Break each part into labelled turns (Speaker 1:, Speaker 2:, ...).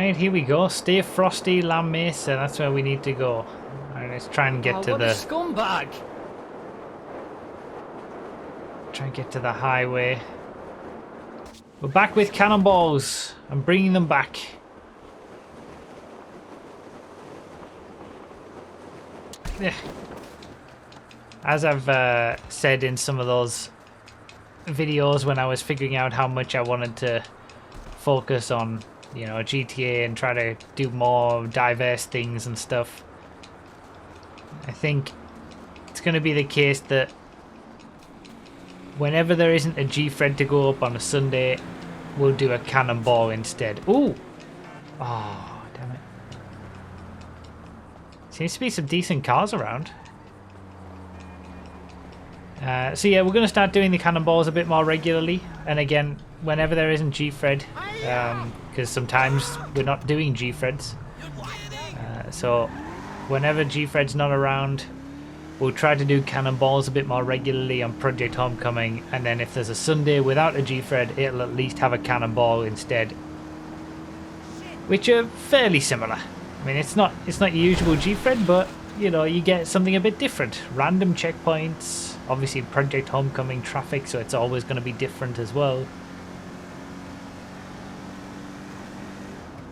Speaker 1: Right, here we go. Stay frosty, Lamb Mesa. That's where we need to go. Alright, let's try and get to
Speaker 2: what
Speaker 1: the...
Speaker 2: a scumbag!
Speaker 1: Try and get to the highway. We're back with cannonballs. I'm bringing them back. Yeah. As I've said in some of those videos when I was figuring out how much I wanted to focus on, you know, GTA and try to do more diverse things and stuff, I think it's going to be the case that whenever there isn't a G-Fred to go up on a Sunday, we'll do a cannonball instead. Ooh! Oh, damn it. Seems to be some decent cars around. So yeah, we're going to start doing the cannonballs a bit more regularly. And again, whenever there isn't G-Fred, because sometimes we're not doing G-Freds. So whenever G-Fred's not around, we'll try to do cannonballs a bit more regularly on Project Homecoming, and then if there's a Sunday without a G-Fred, it'll at least have a cannonball instead, which are fairly similar. I mean, it's not your usual G-Fred, but you know, you get something a bit different. Random checkpoints, obviously Project Homecoming traffic, so it's always going to be different as well.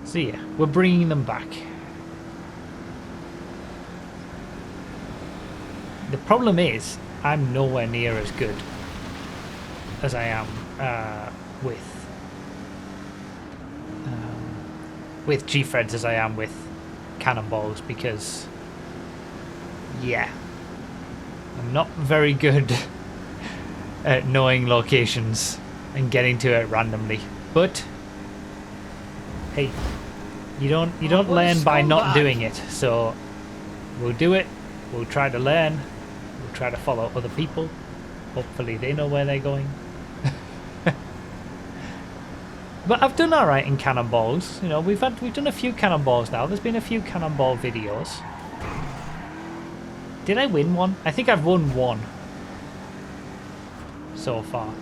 Speaker 1: So yeah, we're bringing them back. The problem is, I'm nowhere near as good as I am with G-Freds as I am with cannonballs, because, yeah, I'm not very good at knowing locations and getting to it randomly. But hey, you don't learn by not doing it. So we'll do it. We'll try to learn. We'll try to follow other people. Hopefully they know where they're going. But I've done alright in cannonballs. You know, we've done a few cannonballs now. There's been a few cannonball videos. Did I win one? I think I've won one so far.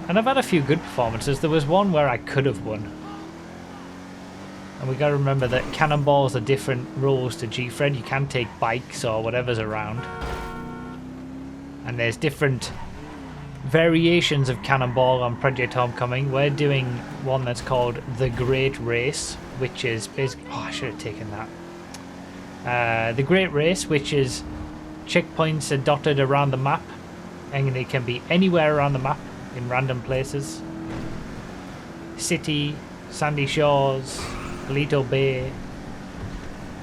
Speaker 1: And I've had a few good performances. There was one where I could have won. And we gotta remember that cannonballs are different rules to G-Fred. You can take bikes or whatever's around. And there's different variations of cannonball on Project Homecoming. We're doing one that's called The Great Race, which is basically... Oh, I should have taken that. The Great Race, which is checkpoints are dotted around the map, and they can be anywhere around the map in random places. City, Sandy Shores, Alito Bay.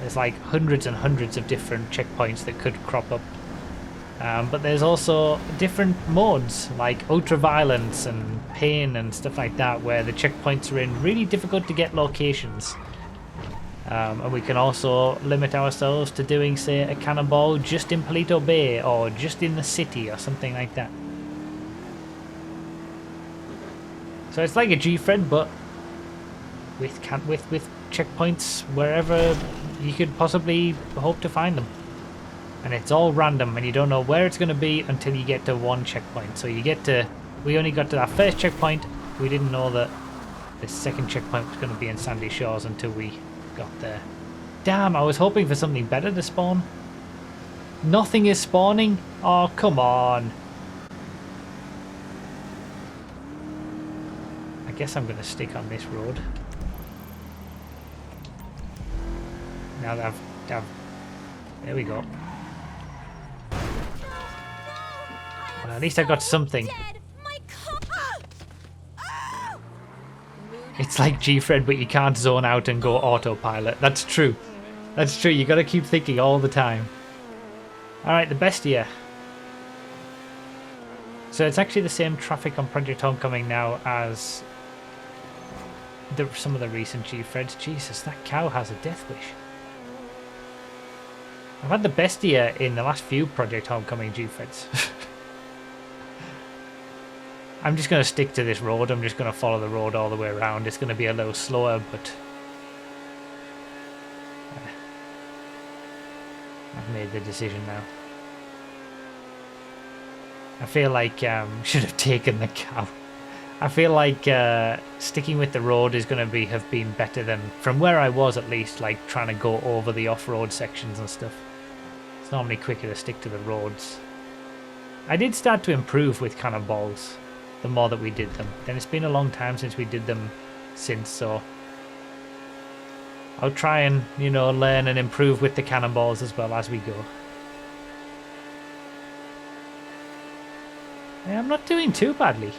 Speaker 1: There's like hundreds and hundreds of different checkpoints that could crop up. But there's also different modes like ultra-violence and pain and stuff like that, where the checkpoints are in really difficult to get locations. And we can also limit ourselves to doing, say, a cannonball just in Palito Bay or just in the city or something like that. So it's like a G-Fred, but with checkpoints wherever you could possibly hope to find them. And it's all random, and you don't know where it's going to be until you get to one checkpoint. So you get to... We only got to that first checkpoint. We didn't know that the second checkpoint was going to be in Sandy Shores until we got there. Damn, I was hoping for something better to spawn. Nothing is spawning? Oh, come on. I guess I'm going to stick on this road. Now that I've... There we go. Well, at least I got something. It's like G-Fred, but you can't zone out and go autopilot. That's true. That's true. You got to keep thinking all the time. Alright, the Bestia. So it's actually the same traffic on Project Homecoming now as some of the recent G-Freds. Jesus, that cow has a death wish. I've had the Bestia in the last few Project Homecoming G-Freds. I'm just going to stick to this road. I'm just going to follow the road all the way around. It's going to be a little slower, but I've made the decision now. I feel like should have taken the cow. I feel like sticking with the road is going to have been better than, from where I was at least, like trying to go over the off-road sections and stuff. It's normally quicker to stick to the roads. I did start to improve with cannonballs the more that we did them. Then it's been a long time since we did them since, so I'll try and, you know, learn and improve with the cannonballs as well as we go. Yeah, I'm not doing too badly.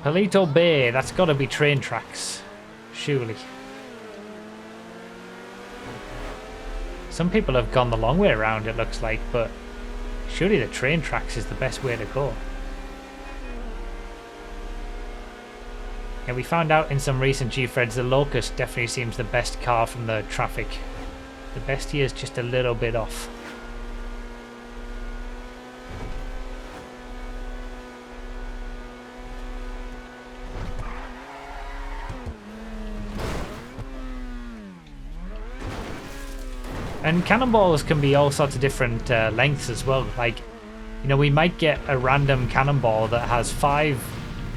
Speaker 1: Palito Bay, that's got to be train tracks, surely. Some people have gone the long way around, it looks like, but surely the train tracks is the best way to go. Yeah, we found out in some recent G-Threads the Locust definitely seems the best car from the traffic. The Bestia is just a little bit off. And cannonballs can be all sorts of different lengths as well. Like, you know, we might get a random cannonball that has 5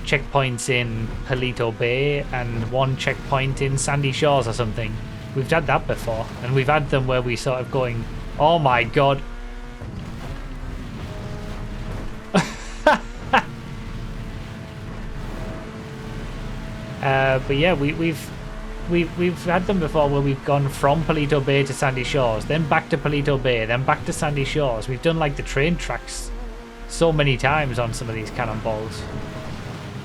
Speaker 1: checkpoints in Palito Bay and 1 checkpoint in Sandy Shores or something. We've had that before, and we've had them where we sort of going, oh my god. But yeah, we've had them before where we've gone from Palito Bay to Sandy Shores, then back to Palito Bay, then back to Sandy Shores. We've done like the train tracks so many times on some of these cannonballs.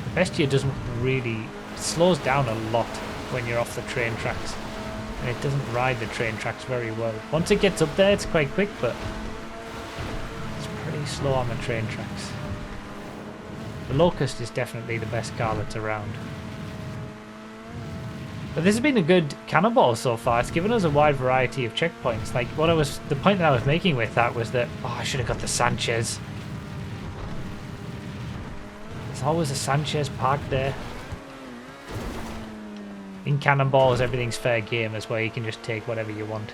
Speaker 1: The Bestia doesn't really, it slows down a lot when you're off the train tracks, and it doesn't ride the train tracks very well. Once it gets up there, it's quite quick, but it's pretty slow on the train tracks. The Locust is definitely the best car that's around. But this has been a good cannonball so far. It's given us a wide variety of checkpoints. Like the point that I was making with that was that, oh, I should have got the Sanchez. There's always a Sanchez parked there. In cannonballs, everything's fair game as well. You can just take whatever you want.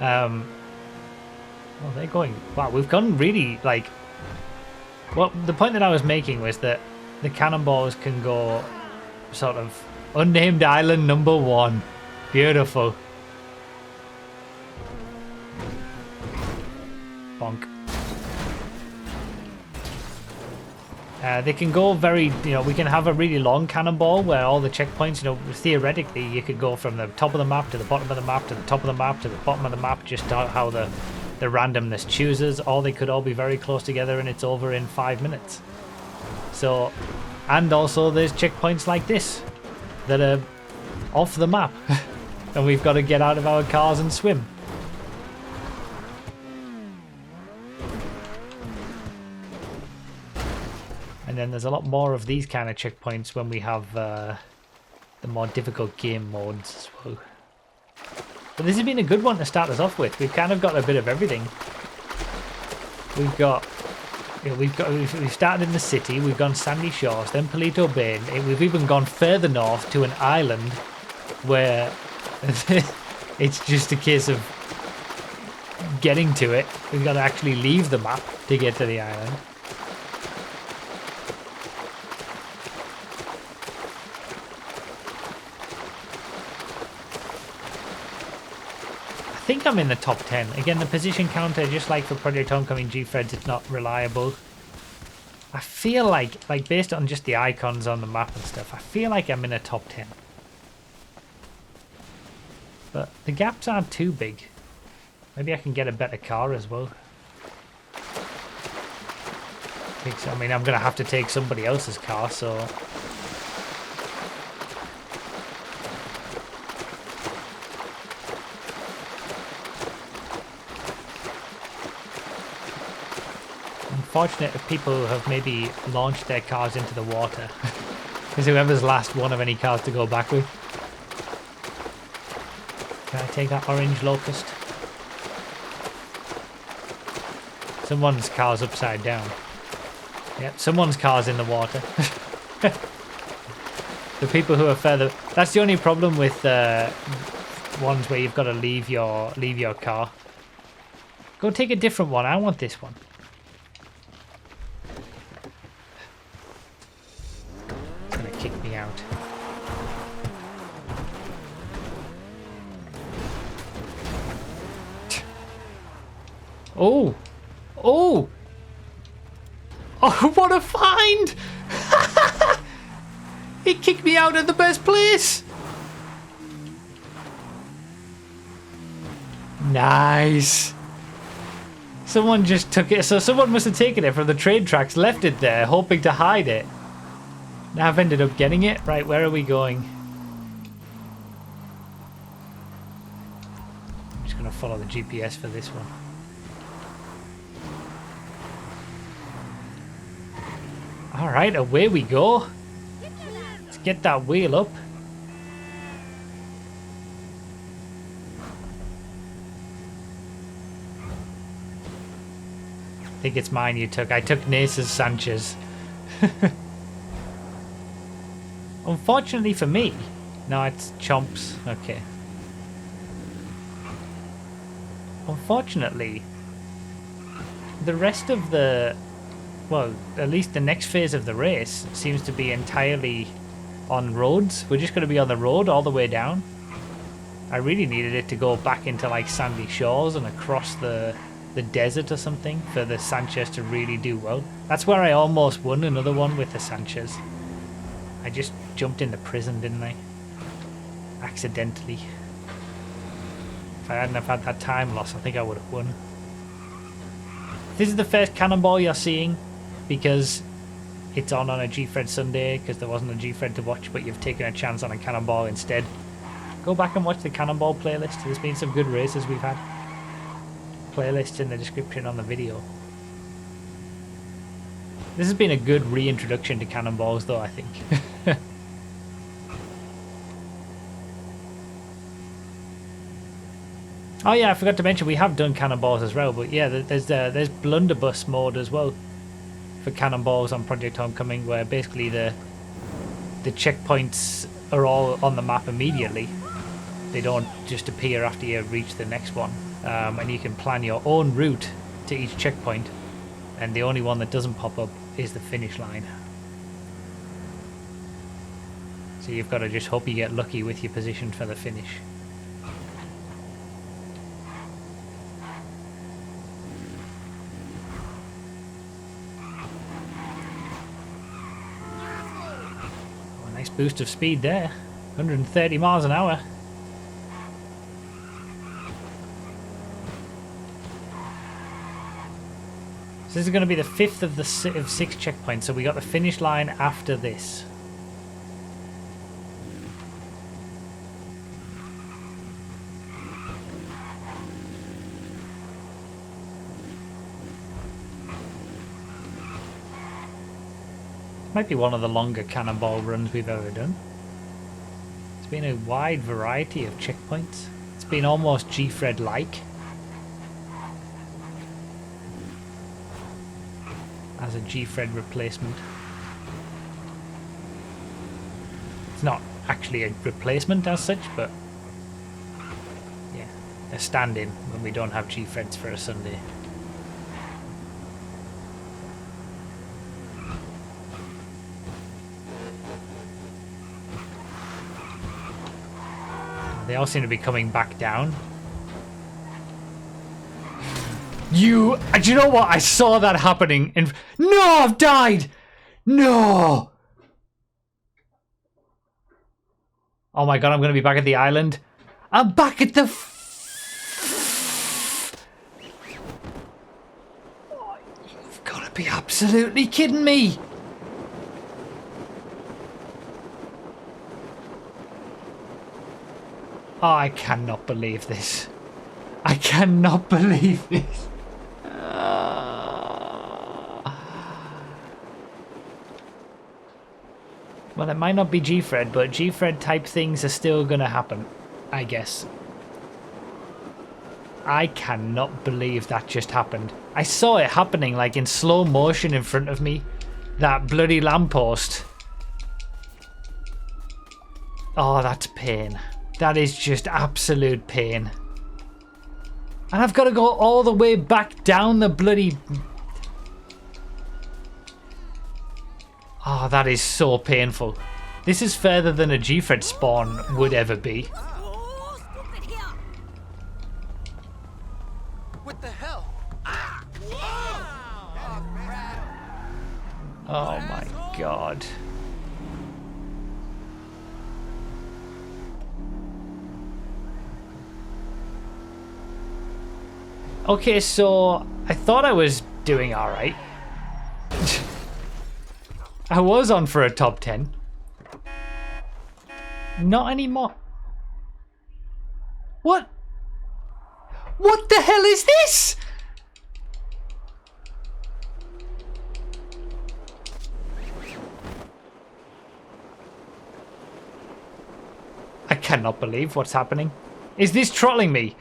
Speaker 1: Oh, they're going. Wow, we've gone really like. Well, the point that I was making was that the cannonballs can go sort of unnamed island number 1. Beautiful. Bonk. They can go very, you know, we can have a really long cannonball where all the checkpoints, you know, theoretically you could go from the top of the map to the bottom of the map to the top of the map to the bottom of the map, just how the randomness chooses, or they could all be very close together and it's over in 5 minutes. So, and also there's checkpoints like this that are off the map and we've got to get out of our cars and swim. And then there's a lot more of these kind of checkpoints when we have the more difficult game modes as well. But this has been a good one to start us off with. We've kind of got a bit of everything. We've got, you know, we've started in the city. We've gone Sandy Shores, then Palito Bay. We've even gone further north to an island where it's just a case of getting to it. We've got to actually leave the map to get to the island. I think I'm in the top 10. Again, the position counter, just like for Project Homecoming G-Threads, it's not reliable. I feel like based on just the icons on the map and stuff, I feel like I'm in a top 10. But the gaps aren't too big. Maybe I can get a better car as well. I mean, I'm going to have to take somebody else's car, so... Unfortunate if people have maybe launched their cars into the water. Because whoever's last won't have any cars to go back with. Can I take that orange Locust? Someone's car's upside down. Yep, someone's car's in the water. The people who are further... That's the only problem with ones where you've got to leave your car. Go take a different one. I want this one. It's gonna kick me out. Oh! Oh! Oh, what a find! He kicked me out of the best place! Nice! Someone just took it, so someone must have taken it from the train tracks, left it there, hoping to hide it. Now I've ended up getting it. Right, where are we going? I'm just gonna follow the GPS for this one. Alright, away we go. Let's get that wheel up. I think it's mine you took. I took Nace's Sanchez. Unfortunately for me. No, it's Chomps. Okay. Unfortunately, the rest of the... well, at least the next phase of the race seems to be entirely on roads. We're just going to be on the road all the way down. I really needed it to go back into like sandy shores and across the desert or something for the Sanchez to really do well. That's where I almost won another one with the Sanchez. I just jumped into prison, didn't I? Accidentally. If I hadn't have had that time loss, I think I would have won. This is the first Cannonball you're seeing because it's on a G-Fred Sunday because there wasn't a G-Fred to watch, but you've taken a chance on a Cannonball instead. Go back and watch the Cannonball playlist. There's been some good races we've had. Playlist in the description on the video. This has been a good reintroduction to Cannonballs though, I think. Oh yeah, I forgot to mention we have done Cannonballs as well, but yeah, there's blunderbuss mode as well for Cannonballs on Project Homecoming, where basically the checkpoints are all on the map immediately. They don't just appear after you reach the next one, and you can plan your own route to each checkpoint, and the only one that doesn't pop up is the finish line. So you've got to just hope you get lucky with your position for the finish. Oh, nice boost of speed there. 130 miles an hour. So this is going to be the 5th of the 6 checkpoints, so we got the finish line after this. Might be one of the longer Cannonball runs we've ever done. It's been a wide variety of checkpoints. It's been almost G-Fred-like. As a G-Fred replacement. It's not actually a replacement as such, but yeah, a stand-in when we don't have G-Freds for a Sunday. They all seem to be coming back down. Do you know what? I saw that happening and no, I've died! No! Oh my god, I'm going to be back at the island. I'm back at the oh, you've got to be absolutely kidding me! Oh, I cannot believe this. I cannot believe this. Well, it might not be G-Fred, but G-Fred type things are still gonna happen, I guess. I cannot believe that just happened. I saw it happening like in slow motion in front of me. That bloody lamppost. Oh, that's pain. That is just absolute pain. And I've got to go all the way back down the bloody... Oh, that is so painful. This is further than a G-Fred spawn would ever be.
Speaker 2: What the hell?
Speaker 1: Oh my god. Okay, so I thought I was doing alright. I was on for a top 10. Not anymore. What? What the hell is this? I cannot believe what's happening. Is this trolling me?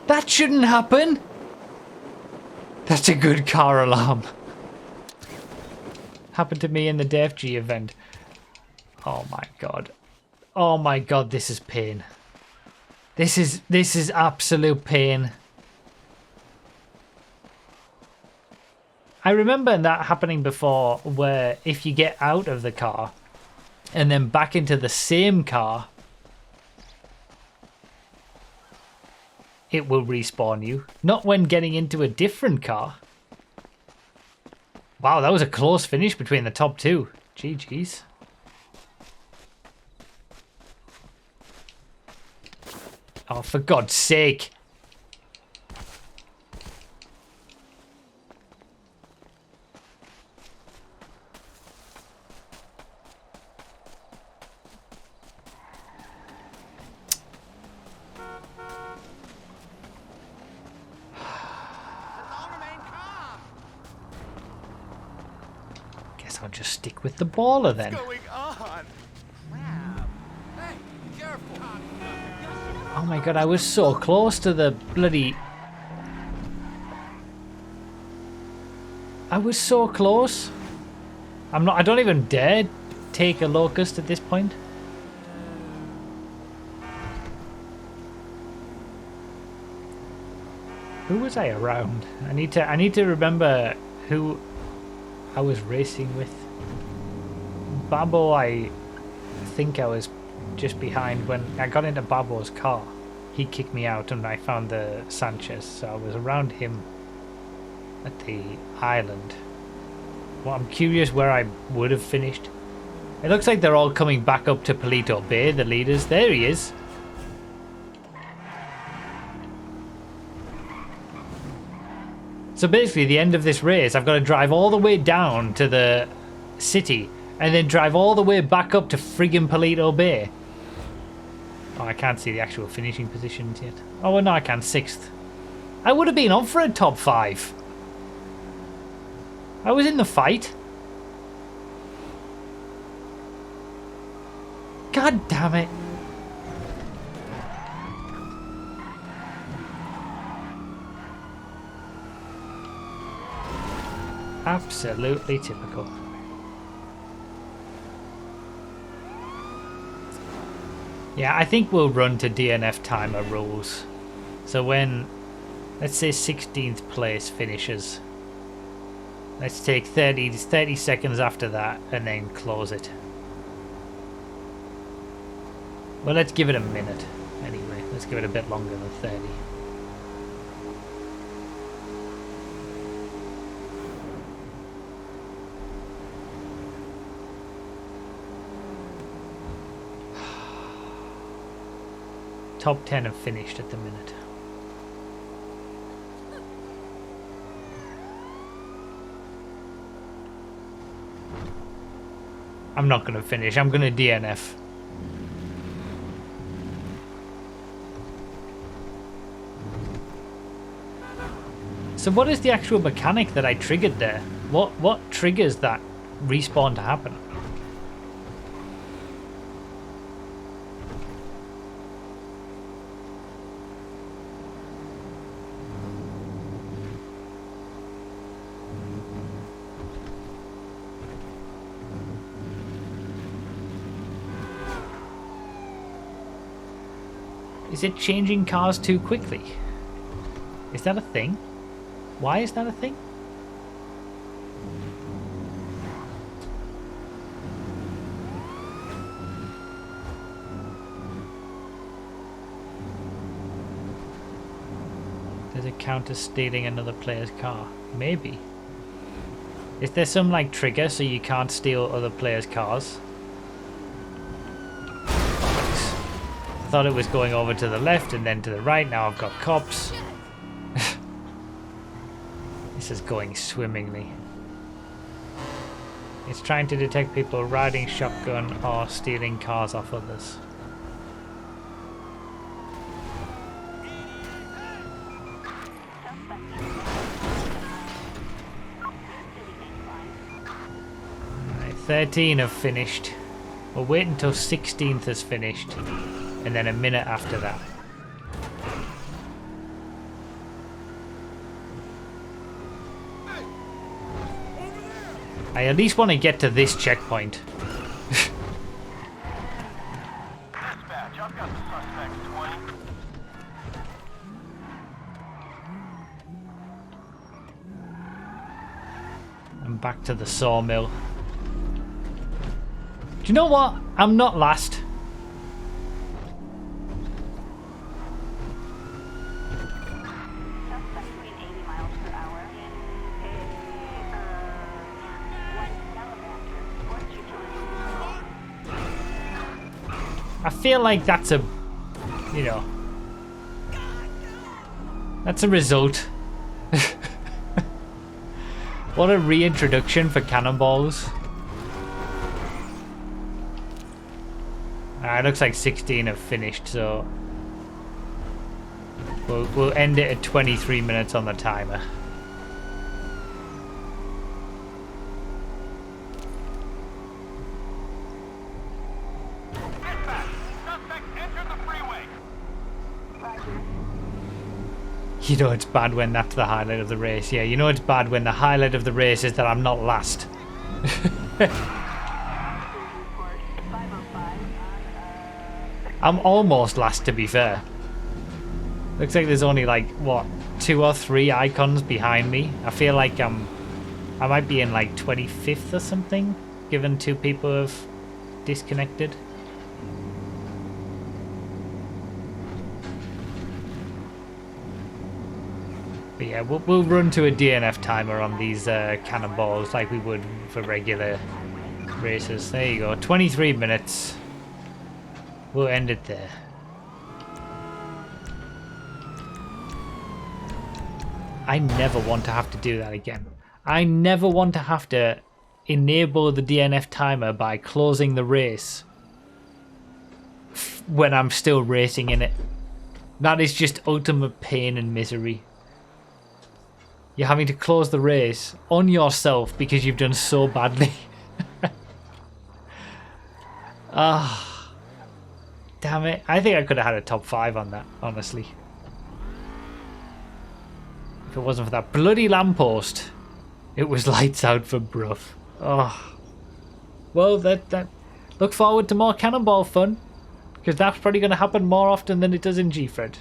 Speaker 1: That shouldn't happen. That's a good car alarm. Happened to me in the DFG event. Oh my god. Oh my god, this is pain. This is absolute pain. I remember that happening before, where if you get out of the car and then back into the same car, it will respawn you. Not when getting into a different car. Wow, that was a close finish between the top two. GG's. Oh, for God's sake. I'll just stick with the baller then.
Speaker 2: What's going on? Crap. Hey, careful.
Speaker 1: Oh my god, I was so close to the bloody... I was so close. I don't even dare take a locust at this point. Who was I around? I need to remember who I was racing with. Babbo, I think I was just behind. When I got into Babbo's car, he kicked me out and I found the Sanchez, so I was around him at the island. Well, I'm curious where I would have finished. It looks like they're all coming back up to Palito Bay, the leaders. There he is. So basically, the end of this race, I've got to drive all the way down to the city and then drive all the way back up to friggin' Palito Bay. Oh, I can't see the actual finishing positions yet. Oh, well, no, I can. 6th. I would have been on for a top 5. I was in the fight. God damn it. Absolutely typical. Yeah, I think we'll run to DNF timer rules. So when, let's say 16th place finishes, let's take 30 seconds after that and then close it. Well, let's give it a minute anyway. Let's give it a bit longer than 30. Top 10 have finished at the minute. I'm not going to finish. I'm going to DNF. So what is the actual mechanic that I triggered there? What triggers that respawn to happen? Is it changing cars too quickly? Is that a thing? Why is that a thing? Does it count as stealing another player's car? Maybe. Is there some like trigger so you can't steal other players' cars? I thought it was going over to the left and then to the right. Now I've got cops. This is going swimmingly. It's trying to detect people riding shotgun or stealing cars off others. Alright, 13 have finished. We'll wait until 16th has finished. And then a minute after that. I at least want to get to this checkpoint.
Speaker 3: Dispatch, I've got the suspect 20.
Speaker 1: I'm back to the sawmill. Do you know what? I'm not last. I feel like that's a, you know, that's a result. What a reintroduction for cannonballs. It looks like 16 have finished, so we'll end it at 23 minutes on the timer. You know it's bad when that's the highlight of the race. Yeah, you know it's bad when the highlight of the race is that I'm not last. I'm almost last, to be fair. Looks like there's only like, what, 2 or 3 icons behind me. I feel like I might be in like 25th or something, given 2 people have disconnected. But yeah, we'll run to a DNF timer on these cannonballs like we would for regular races. There you go, 23 minutes. We'll end it there. I never want to have to do that again. I never want to have to enable the DNF timer by closing the race when I'm still racing in it. That is just ultimate pain and misery. You're having to close the race on yourself because you've done so badly. Ah, damn it. I think I could have had a top 5 on that, honestly. If it wasn't for that bloody lamppost, it was lights out for Bruff. Oh. Well, that look forward to more cannonball fun, because that's probably going to happen more often than it does in G-Fred.